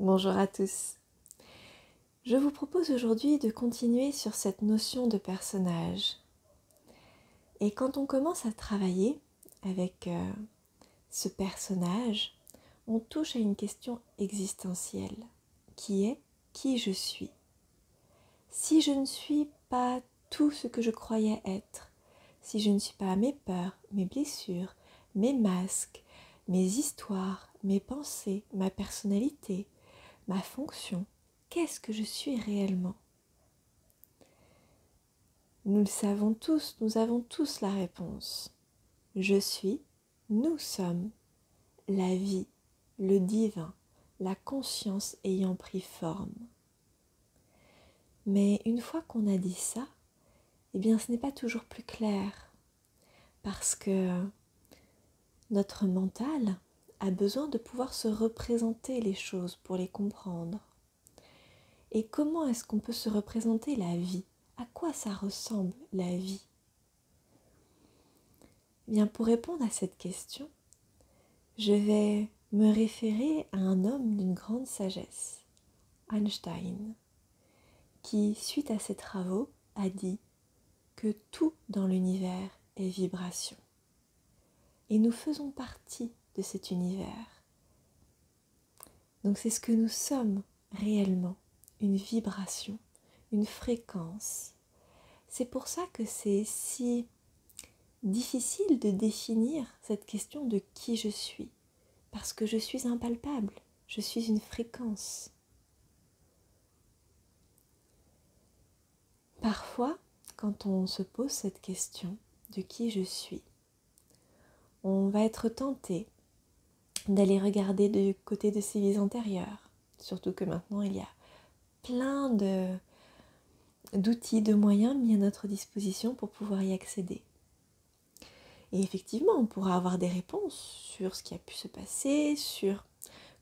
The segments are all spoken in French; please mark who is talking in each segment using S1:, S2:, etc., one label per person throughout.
S1: Bonjour à tous. Je vous propose aujourd'hui de continuer sur cette notion de personnage. Et quand on commence à travailler avec ce personnage, on touche à une question existentielle, qui est qui je suis. Si je ne suis pas tout ce que je croyais être, si je ne suis pas mes peurs, mes blessures, mes masques, mes histoires, mes pensées, ma personnalité, ma fonction, qu'est-ce que je suis réellement? Nous le savons tous, nous avons tous la réponse. Je suis, nous sommes, la vie, le divin, la conscience ayant pris forme. Mais une fois qu'on a dit ça, eh bien ce n'est pas toujours plus clair, parce que notre mental a besoin de pouvoir se représenter les choses pour les comprendre. Et comment est-ce qu'on peut se représenter la vie? À quoi ça ressemble la vie? Eh bien, pour répondre à cette question, je vais me référer à un homme d'une grande sagesse, Einstein, qui, suite à ses travaux, a dit que tout dans l'univers est vibration. Et nous faisons partie de cet univers. Donc c'est ce que nous sommes réellement, une vibration, une fréquence. C'est pour ça que c'est si difficile de définir cette question de qui je suis, parce que je suis impalpable, je suis une fréquence. Parfois, quand on se pose cette question de qui je suis, on va être tenté d'aller regarder du côté de ses vies antérieures, surtout que maintenant il y a plein d'outils, de moyens mis à notre disposition pour pouvoir y accéder. Et effectivement, on pourra avoir des réponses sur ce qui a pu se passer, sur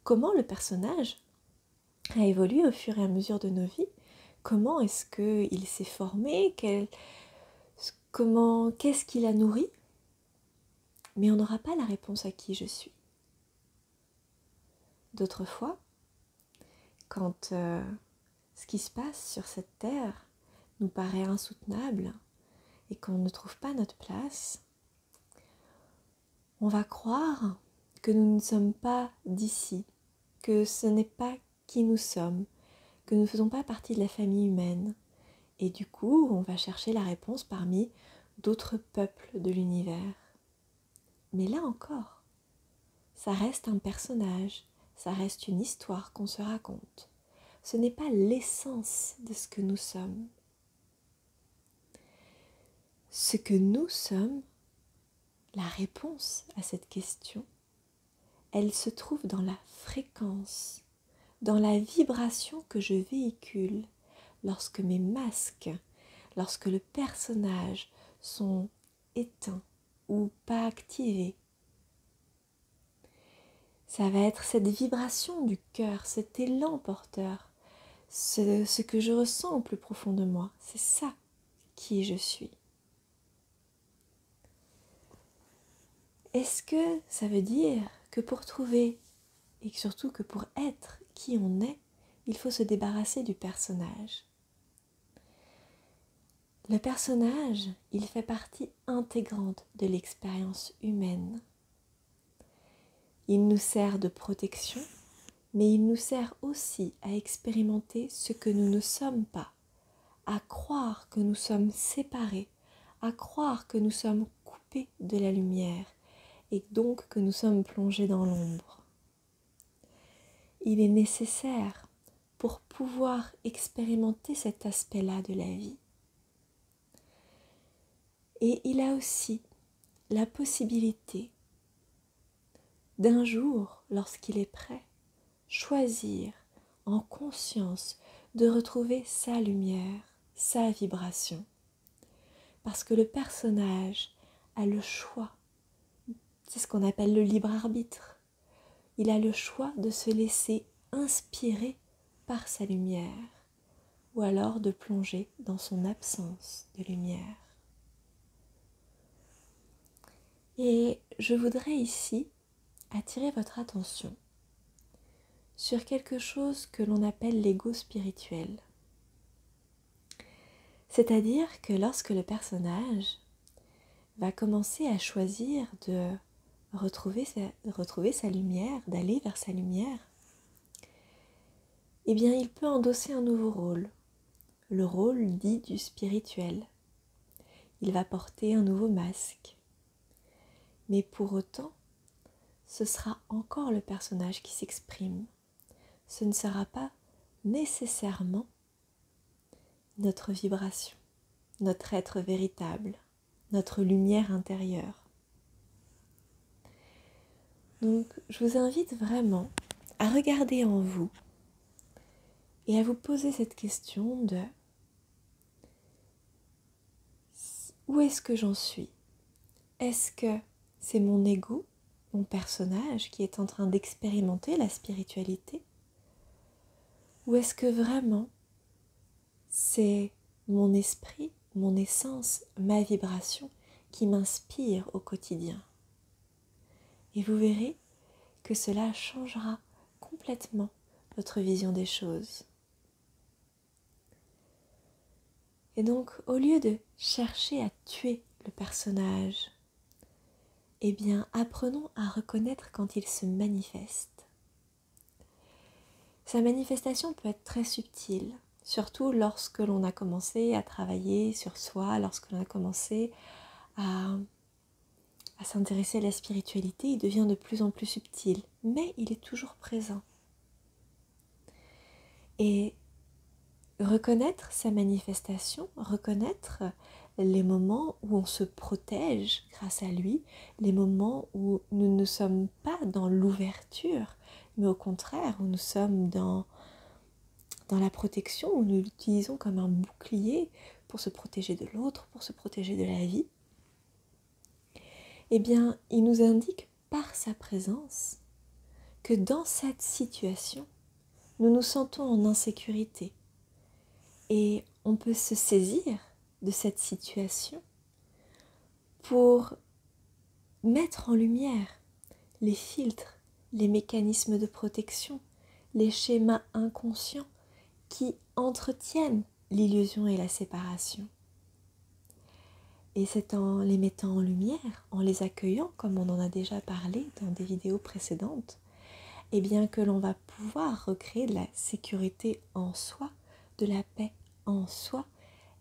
S1: comment le personnage a évolué au fur et à mesure de nos vies, comment est-ce qu'il s'est formé, qu'est-ce qu'il a nourri, mais on n'aura pas la réponse à qui je suis. D'autres fois, quand ce qui se passe sur cette terre nous paraît insoutenable et qu'on ne trouve pas notre place, on va croire que nous ne sommes pas d'ici, que ce n'est pas qui nous sommes, que nous ne faisons pas partie de la famille humaine. Et du coup, on va chercher la réponse parmi d'autres peuples de l'univers. Mais là encore, ça reste un personnage, ça reste une histoire qu'on se raconte. Ce n'est pas l'essence de ce que nous sommes. Ce que nous sommes, la réponse à cette question, elle se trouve dans la fréquence, dans la vibration que je véhicule lorsque mes masques, lorsque le personnage sont éteints ou pas activés. Ça va être cette vibration du cœur, cet élan porteur, ce que je ressens au plus profond de moi. C'est ça qui je suis. Est-ce que ça veut dire que pour trouver, et surtout que pour être qui on est, il faut se débarrasser du personnage? Le personnage, il fait partie intégrante de l'expérience humaine. Il nous sert de protection, mais il nous sert aussi à expérimenter ce que nous ne sommes pas, à croire que nous sommes séparés, à croire que nous sommes coupés de la lumière et donc que nous sommes plongés dans l'ombre. Il est nécessaire pour pouvoir expérimenter cet aspect-là de la vie. Et il a aussi la possibilité d'un jour, lorsqu'il est prêt, choisir en conscience de retrouver sa lumière, sa vibration. Parce que le personnage a le choix, c'est ce qu'on appelle le libre arbitre. Il a le choix de se laisser inspirer par sa lumière ou alors de plonger dans son absence de lumière. Et je voudrais ici attirer votre attention sur quelque chose que l'on appelle l'ego spirituel. C'est-à-dire que lorsque le personnage va commencer à choisir de retrouver sa lumière, d'aller vers sa lumière, eh bien il peut endosser un nouveau rôle, le rôle dit du spirituel. Il va porter un nouveau masque. Mais pour autant, ce sera encore le personnage qui s'exprime. Ce ne sera pas nécessairement notre vibration, notre être véritable, notre lumière intérieure. Donc, je vous invite vraiment à regarder en vous et à vous poser cette question de où est-ce que j'en suis? Est-ce que c'est mon ego, mon personnage qui est en train d'expérimenter la spiritualité? Ou est-ce que vraiment c'est mon esprit, mon essence, ma vibration qui m'inspire au quotidien? Et vous verrez que cela changera complètement votre vision des choses. Et donc, au lieu de chercher à tuer le personnage, eh bien, apprenons à reconnaître quand il se manifeste. Sa manifestation peut être très subtile, surtout lorsque l'on a commencé à travailler sur soi, lorsque l'on a commencé à s'intéresser à la spiritualité, il devient de plus en plus subtil, mais il est toujours présent. Et reconnaître sa manifestation, reconnaître les moments où on se protège grâce à lui, les moments où nous ne sommes pas dans l'ouverture, mais au contraire, où nous sommes dans la protection, où nous l'utilisons comme un bouclier pour se protéger de l'autre, pour se protéger de la vie, eh bien, il nous indique par sa présence que dans cette situation, nous nous sentons en insécurité. Et on peut se saisir de cette situation pour mettre en lumière les filtres, les mécanismes de protection, les schémas inconscients qui entretiennent l'illusion et la séparation. Et c'est en les mettant en lumière, en les accueillant, comme on en a déjà parlé dans des vidéos précédentes, eh bien que l'on va pouvoir recréer de la sécurité en soi, de la paix en soi,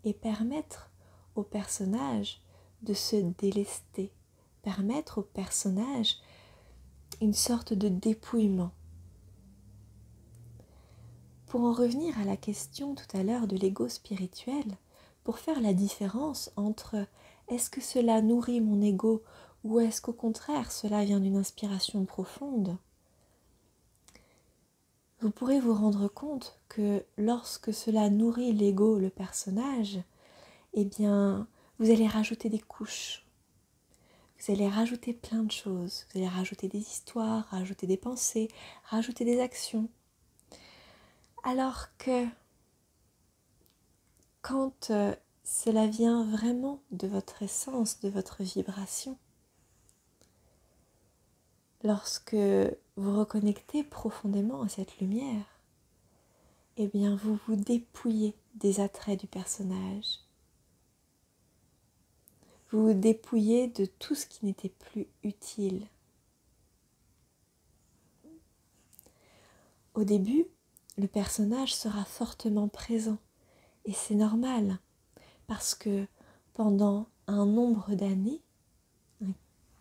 S1: et permettre au personnage de se délester, permettre au personnage une sorte de dépouillement. Pour en revenir à la question tout à l'heure de l'ego spirituel, pour faire la différence entre est-ce que cela nourrit mon ego ou est-ce qu'au contraire cela vient d'une inspiration profonde, vous pourrez vous rendre compte que lorsque cela nourrit l'ego, le personnage, eh bien, vous allez rajouter des couches. Vous allez rajouter plein de choses. Vous allez rajouter des histoires, rajouter des pensées, rajouter des actions. Alors que quand cela vient vraiment de votre essence, de votre vibration, lorsque vous reconnectez profondément à cette lumière, eh bien vous vous dépouillez des attraits du personnage. Vous vous dépouillez de tout ce qui n'était plus utile. Au début, le personnage sera fortement présent et c'est normal parce que pendant un nombre d'années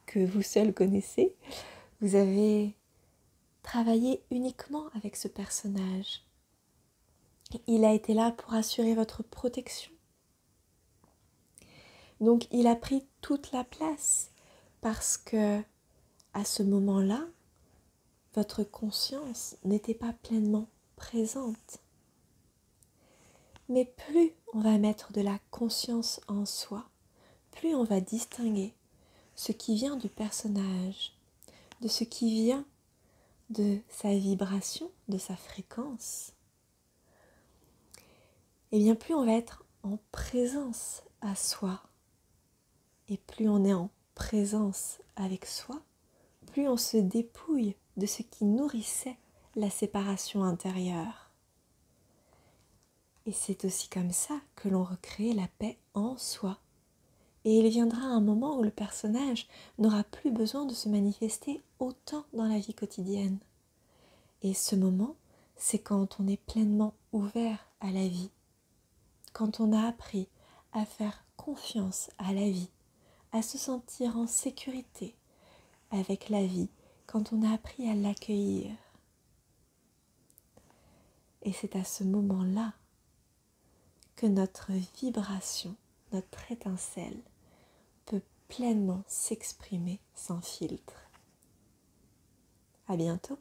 S1: que vous seul connaissez, vous avez travaillé uniquement avec ce personnage. Il a été là pour assurer votre protection. Donc il a pris toute la place parce que à ce moment-là, votre conscience n'était pas pleinement présente. Mais plus on va mettre de la conscience en soi, plus on va distinguer ce qui vient du personnage, de ce qui vient de sa vibration, de sa fréquence, et bien plus on va être en présence à soi. Et plus on est en présence avec soi, plus on se dépouille de ce qui nourrissait la séparation intérieure. Et c'est aussi comme ça que l'on recrée la paix en soi. Et il viendra un moment où le personnage n'aura plus besoin de se manifester autant dans la vie quotidienne. Et ce moment, c'est quand on est pleinement ouvert à la vie, quand on a appris à faire confiance à la vie, à se sentir en sécurité avec la vie, quand on a appris à l'accueillir. Et c'est à ce moment-là que notre vibration, notre étincelle peut pleinement s'exprimer sans filtre. À bientôt.